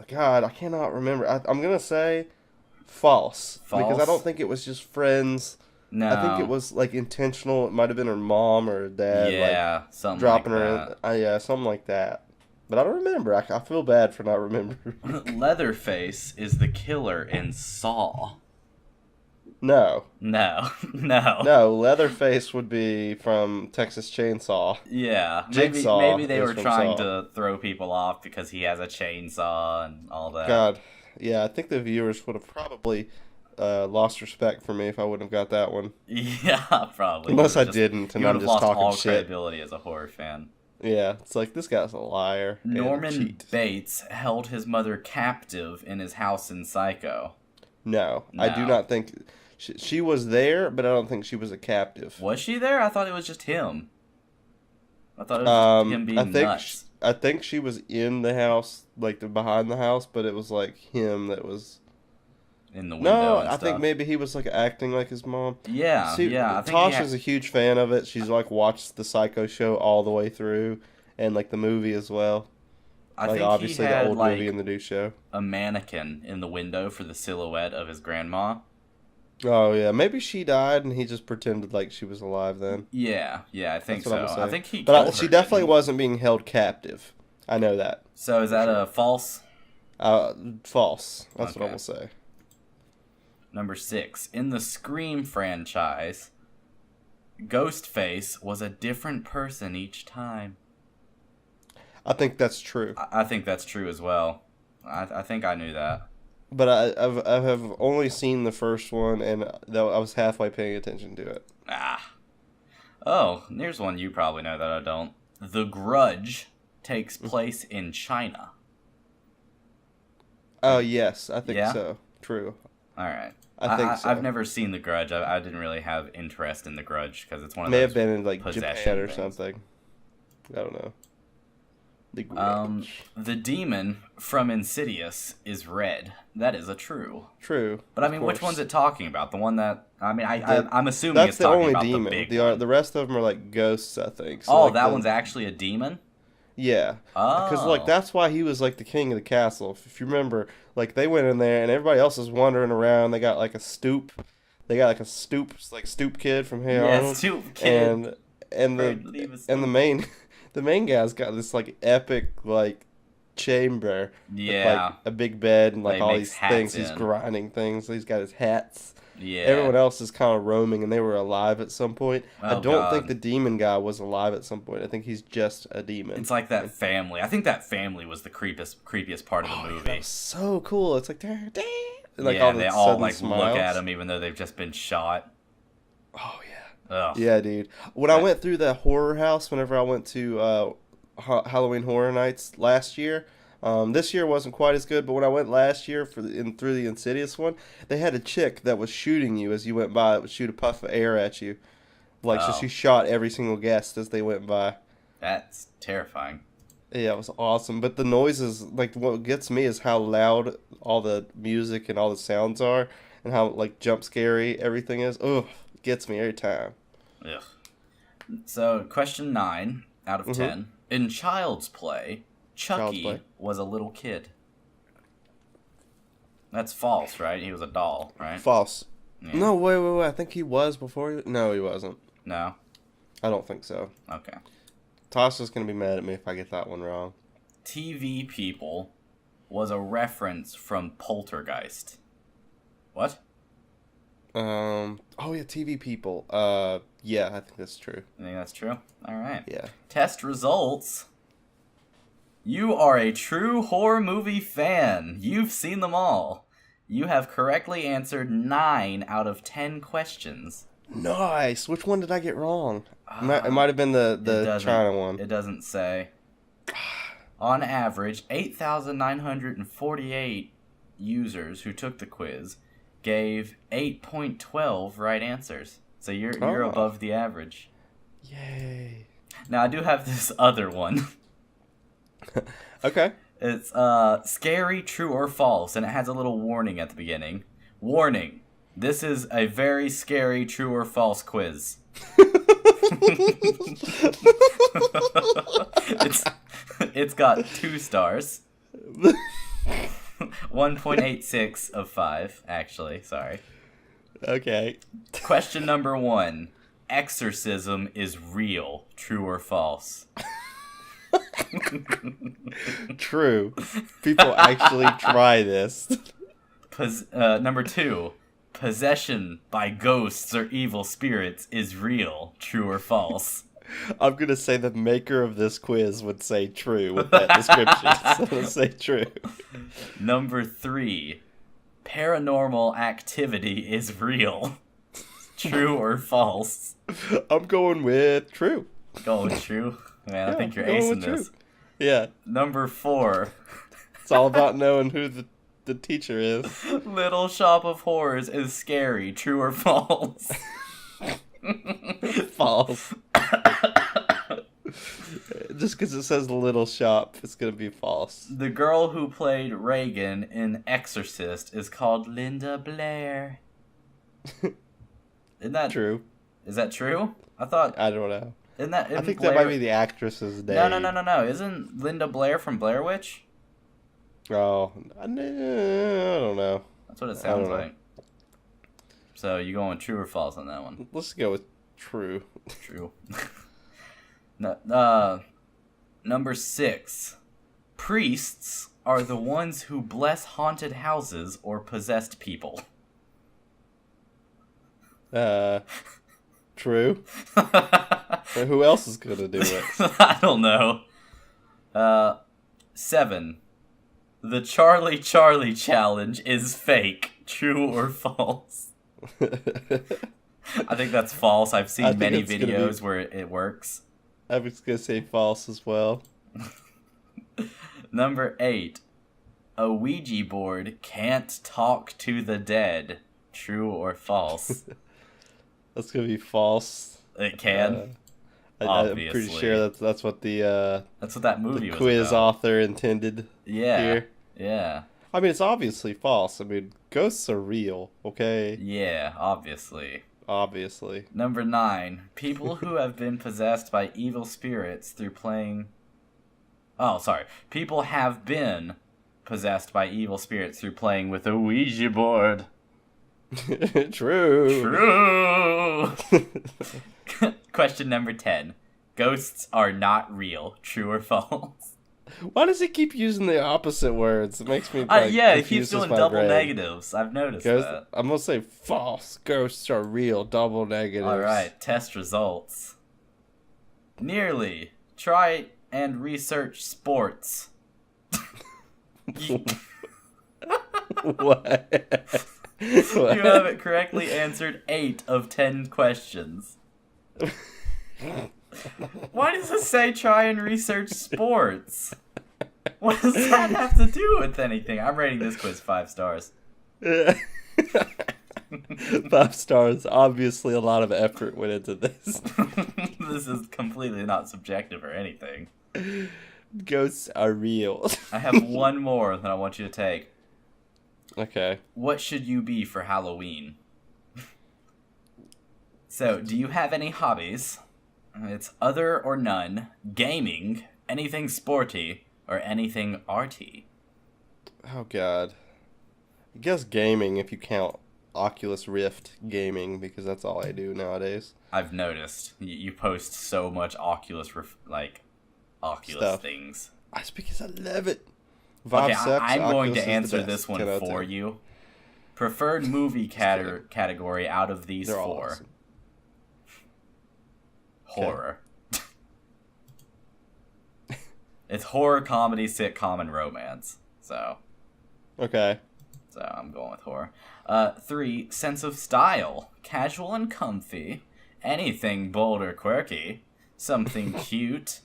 God, I cannot remember. I'm going to say false. Because I False? don't think it was just friends. no. I think it was, like, intentional. It might have been her mom or her dad. Yeah, like, something dropping like her that. in. Yeah, something like that. But I don't remember. I feel bad for not remembering. Leatherface is the killer in Saw. No. No. No. No, Leatherface would be from Texas Chainsaw. Yeah. Jigsaw Maybe they is were from trying Saw. to throw people off because he has a chainsaw and all that. God, yeah, I think the viewers would have probably lost respect for me if I wouldn't have got that one. Yeah, probably. Unless You I would've didn't, and you I'm would've just lost talking all shit. credibility as a horror fan. Yeah, it's like, this guy's a liar. and a Norman cheat. Bates held his mother captive in his house in Psycho. No, I do No. not think... She was there, but I don't think she was a captive. Was she there? I thought it was just him. I thought it was just him being nuts. I think she was in the house, like behind the house, but it was like him that was... In the window No, and I stuff. think maybe he was like acting like his mom. Yeah, See, yeah. I think Tasha's a huge fan of it. She's like watched the Psycho show all the way through, and like the movie as well. I Like think obviously he the had old like movie and the new show. a mannequin in the window for the silhouette of his grandma. Oh yeah, maybe she died and he just pretended like she was alive then. Yeah, I think That's what I'm so. saying. I think he But killed she her, definitely didn't wasn't being held captive. I know that. he? So is that a false? False. That's what Okay. I will say. Number 6. In the Scream franchise, Ghostface was a different person each time. I think that's true. I think that's true as well. I think I knew that. But I have only seen the first one, and though I was halfway paying attention to it. Oh, here's one you probably know that I don't. The Grudge takes place in China. Oh yes, I think Yeah? so. True. Alright. I think so. I've never seen The Grudge. I didn't really have interest in The Grudge because it's one of May those have been in like possession Japan or things. something. I don't know. The Grudge. The demon from Insidious is red. That is a true. True. But I of mean, which course. one's it talking about? The one that I'm assuming That's it's the talking only about demon. the big The one. the rest of them are like ghosts, I think. So, Oh, like, that one's actually a demon. Yeah. Oh, Because like that's why he was like the king of the castle. If you remember, like they went in there and everybody else is wandering around. They got like a stoop. They got like a stoop kid from Hey Arnold. Stoop Kid. And Afraid to leave his the main the main guy's got this like epic like chamber. Yeah. With, like a big bed and like Like, all makes these hats things. He's in. grinding things. He's got his hats. Yeah. Everyone else is kind of roaming, and they were alive at some point. I Oh, don't think God. the demon guy was alive at some point. I think he's just a demon. It's like that family. I think that family was the creepiest part of the movie. That was so cool. It's like, "Dang, dang," and, like yeah, all they the all sudden like smiles. look at him even though they've just been shot. Oh yeah, Ugh. Yeah, dude. When I went through that horror house, whenever I went to Halloween Horror Nights last year, this year wasn't quite as good, but when I went last year through the Insidious one, they had a chick that was shooting you as you went by. It would shoot a puff of air at you, like so she Oh, shot every single guest as they went by. that's terrifying. Yeah, it was awesome. But the noises, like what gets me is how loud all the music and all the sounds are, and how like jump scary everything is. Ugh, it gets me every time. Ugh. So, question 9 out of Mm-hmm. 10. In Child's Play, Child's Chucky Play. was a little kid. That's false, right? He was a doll, right? False. Yeah. No, wait. I think he was before. No, he wasn't. No? I don't think so. Okay. Tasha's gonna be mad at me if I get that one wrong. TV People was a reference from Poltergeist. What? Oh yeah, TV people. Yeah, I think that's true. You think that's true? All right. Yeah. Test results. You are a true horror movie fan. You've seen them all. You have correctly answered 9 out of 10 questions. Nice. Which one did I get wrong? It might have been the China one. It doesn't say. On average, 8,948 users who took the quiz gave 8.12 right answers. So you're above the average. Yay. Now I do have this other one. Okay. It's scary, true or false, and it has a little warning at the beginning. Warning. This is a very scary, true or false quiz. It's got 2 stars. 1.86 of 5, actually. Sorry. Okay. Question number 1. Exorcism is real. True or false? True. People actually try this. Number 2. Possession by ghosts or evil spirits is real. True or false? I'm gonna say the maker of this quiz would say true with that description. So I'm gonna say true. Number 3. Paranormal activity is real. True or false? I'm going with true. Go with true. Man, I Yeah, think you're I'm going acing with true. this. Yeah. Number 4. It's all about knowing who the teacher is. Little Shop of Horrors is scary. True or false? False. Just because it says little shop, it's gonna be false. The girl who played Reagan in Exorcist is called Linda Blair. Isn't that True. Is that true? I thought. I don't know. Isn't that? I think Blair... that might be the actress's name. No. Isn't Linda Blair from Blair Witch? Oh, I don't know. That's what it sounds know. like. So you going true or false on that one? Let's go with true. True. Number 6. Priests are the ones who bless haunted houses or possessed people. True. But who else is gonna do it? I don't know. 7. The Charlie Charlie challenge is fake. True or false? I think that's false. I've seen many videos where it works. I was gonna say false as well. Number 8. A Ouija board can't talk to the dead. True or false? That's gonna be false. It can. I'm pretty sure that's what that's what that movie the was quiz about. author intended. Yeah. Here. Yeah. I mean, it's obviously false. I mean, ghosts are real. Okay. Yeah. Obviously. Obviously. Number 9. People who have been possessed by evil spirits through playing... Oh, sorry. People have been possessed by evil spirits through playing with a Ouija board. True. True! Question number 10. Ghosts are not real. True or false? Why does he keep using the opposite words? It makes me yeah, he keeps doing double negatives. I've noticed that. I'm gonna say false. Ghosts are real. Double negatives. Alright, test results. Nearly. Try and research sports. What? You have it correctly answered 8 of 10 questions. Why does it say try and research sports? What does that have to do with anything? I'm rating this quiz 5 stars. 5 stars. Obviously, a lot of effort went into this. This is completely not subjective or anything. Ghosts are real. I have one more that I want you to take. Okay. What should you be for Halloween? So, do you have any hobbies? It's other or none, gaming, anything sporty, or anything arty. Oh, God. I guess gaming, if you count Oculus Rift gaming, because that's all I do nowadays. I've noticed. You post so much Oculus Stuff. things. That's because I love it. Okay, Sucks, I'm going Oculus to is answer the this best. one 10 out of for 10. you. Preferred movie category out of these They're all 4. awesome. Horror. It's horror, comedy, sitcom, and romance. So Okay. I'm going with horror. 3, sense of style. Casual and comfy. Anything bold or quirky. Something cute.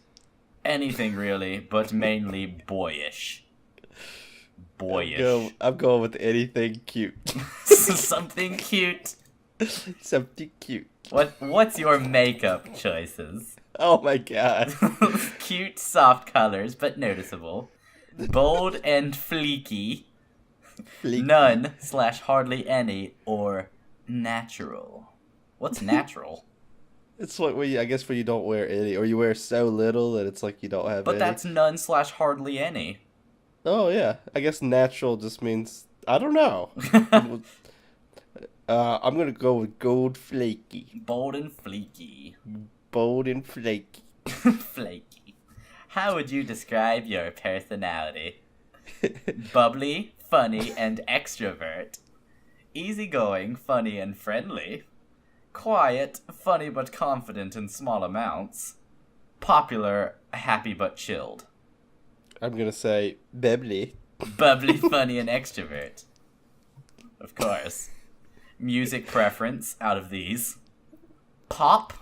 Anything really, but mainly boyish. Boyish. I'm going with anything cute. Something cute. Something cute. What's your makeup choices? Oh my God. Cute, soft colors, but noticeable. Bold and fleeky. Fleeky. None / hardly any, or natural. What's natural? It's what I guess when you don't wear any, or you wear so little that it's like you don't have But any. that's none / hardly any. Oh yeah, I guess natural just means I don't know. I'm gonna go with gold flaky. Bold and fleeky. Bold and flaky. Flaky. How would you describe your personality? Bubbly, funny, and extrovert. Easygoing, funny, and friendly. Quiet, funny but confident in small amounts. Popular, happy but chilled. I'm gonna say bubbly. Bubbly, funny, and extrovert. Of course. Music preference out of these. Pop,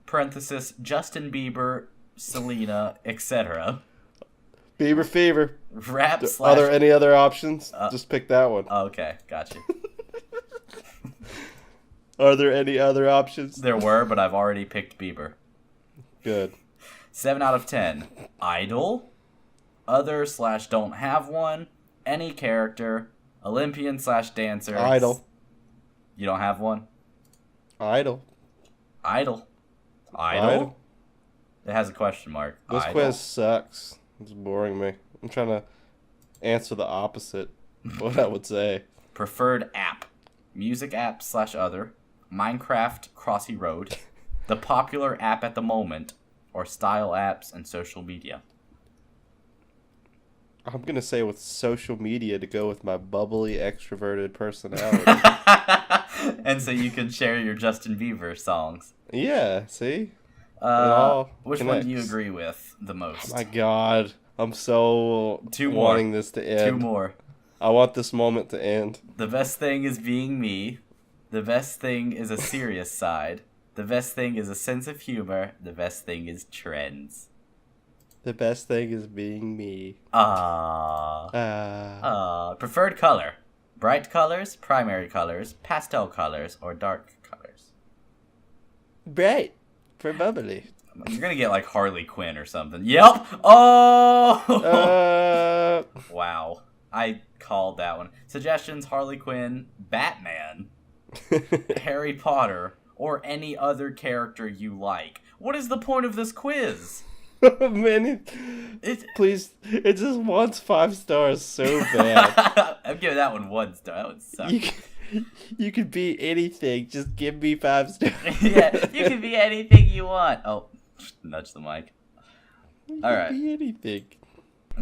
parenthesis, Justin Bieber, Selena, etc. Bieber fever. Rap / Are there any other options? Just pick that one. Okay, gotcha. Are there any other options? There were, but I've already picked Bieber. Good. 7 out of 10. Idol. Other / don't have one. Any character. Olympian / dancer. Idol. You don't have one? Idol. Idol. Idol? It has a question mark. This Idol. quiz sucks. It's boring me. I'm trying to answer the opposite. What I would say. Preferred app. Music app / other. Minecraft Crossy Road. The popular app at the moment. Or style apps and social media. I'm gonna say with social media to go with my bubbly, extroverted personality. And so you can share your Justin Bieber songs. Yeah, see? It all Which one do you connects. agree with the most? Oh my God, I'm so Two more. wanting this to end. 2 more. I want this moment to end. The best thing is being me. The best thing is a serious side. The best thing is a sense of humor. The best thing is trends. The best thing is being me. Ah. Preferred color. Bright colors, primary colors, pastel colors, or dark colors. Bright for bubbly. You're gonna get like Harley Quinn or something. Yep. Oh. Wow. I called that one. Suggestions: Harley Quinn, Batman, Harry Potter, or any other character you like. What is the point of this quiz? Man, please, it just wants 5 stars so bad. I'm giving that one 1 star. That one sucks. You could be anything. Just give me 5 stars. Yeah, you can be anything you want. Oh, nudge the mic. All right. Be anything.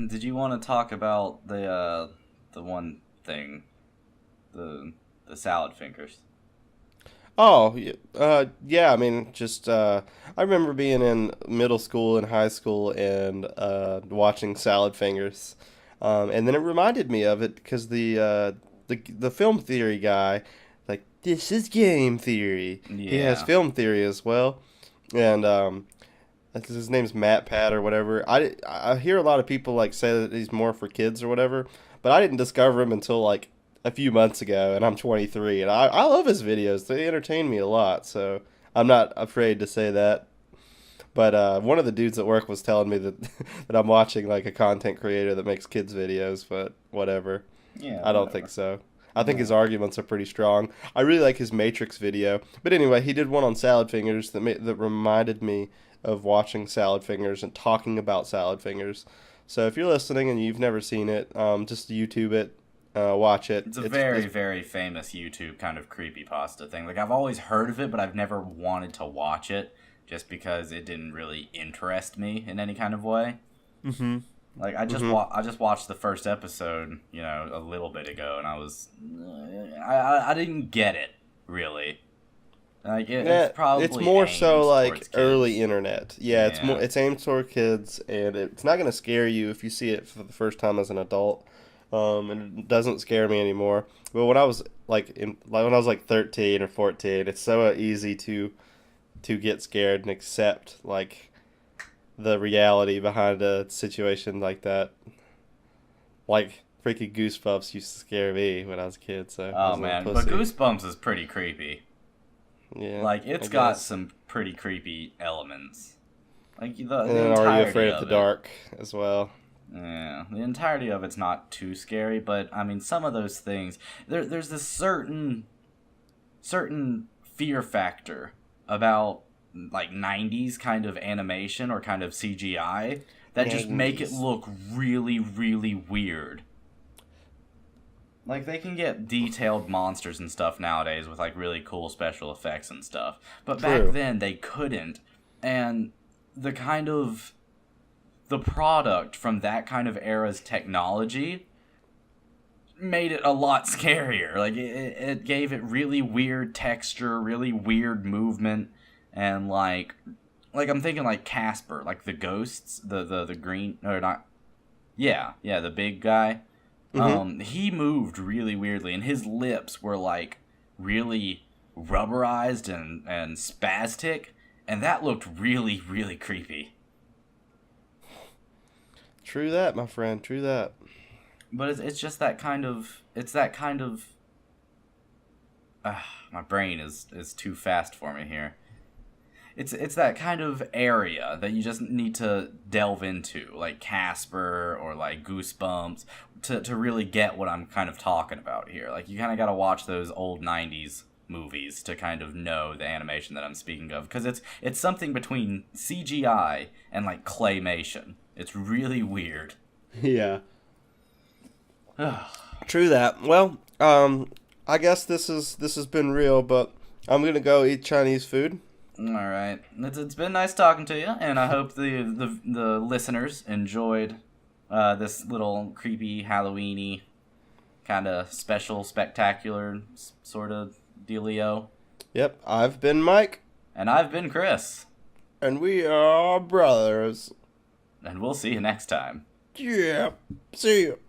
Did you want to talk about the one thing, the salad fingers? Oh, yeah. I mean, just I remember being in middle school and high school and watching Salad Fingers, and then it reminded me of it because the film theory guy, like this is game theory. He has Yeah. film theory as well, and his name's Matt Pat or whatever. I hear a lot of people like say that he's more for kids or whatever, but I didn't discover him until like a few months ago, and I'm 23, and I love his videos. They entertain me a lot, so I'm not afraid to say that. But one of the dudes at work was telling me that that I'm watching like a content creator that makes kids videos, but whatever. Yeah, I don't think whatever. so. I think his Yeah. arguments are pretty strong. I really like his Matrix video. But anyway, he did one on salad fingers that reminded me of watching salad fingers and talking about salad fingers. So if you're listening and you've never seen it, just YouTube it, watch it. It's a It's very, very famous YouTube kind of creepypasta thing. Like, I've always heard of it, but I've never wanted to watch it just because it didn't really interest me in any kind of way. mm-hmm. Like, Mm-hmm. I just watched the first episode, a little bit ago, and I didn't get it, really. Like, Yeah, it's probably it's more so aimed like towards early kids. internet. Yeah, Yeah. it's aimed toward kids, and it's not gonna scare you if you see it for the first time as an adult. And it doesn't scare me anymore. But when I was when I was like 13 or 14, it's so easy to get scared and accept like the reality behind a situation like that. Like freaking Goosebumps used to scare me when I was a kid, so I Oh, was a little man. But pussy. Goosebumps is pretty creepy. Yeah, Like, I it's got guess. some pretty creepy elements. Like, And the then Are You entirety Afraid of the of it. Dark as well? Yeah, the entirety of it's not too scary, but I mean, some of those things there's this certain fear factor about like 90s kind of animation or kind of CGI that just make it 90s. look really, really weird. Like, they can get detailed monsters and stuff nowadays with like really cool special effects and stuff, but back True. then they couldn't. And the kind of the product from that kind of era's technology made it a lot scarier. Like, it gave it really weird texture, really weird movement, and like I'm thinking like Casper, like the ghosts, the green or not, yeah, the big guy. Mm-hmm. He moved really weirdly, and his lips were like really rubberized and spastic, and that looked really, really creepy. True that, my friend. True that. But it's just that kind of it's that kind of my brain is too fast for me here. It's that kind of area that you just need to delve into, like Casper or like Goosebumps, to really get what I'm kind of talking about here. Like, you kind of got to watch those old 90s movies to kind of know the animation that I'm speaking of, because it's something between CGI and like claymation. It's really weird. Yeah. True that. Well, I guess this has been real, but I'm gonna go eat Chinese food. All right, it's been nice talking to you, and I hope the listeners enjoyed this little creepy Halloweeny kind of special, spectacular sort of dealio. Yep, I've been Mike, And I've been Chris, and we are brothers. and we'll see you next time. Yeah. See you.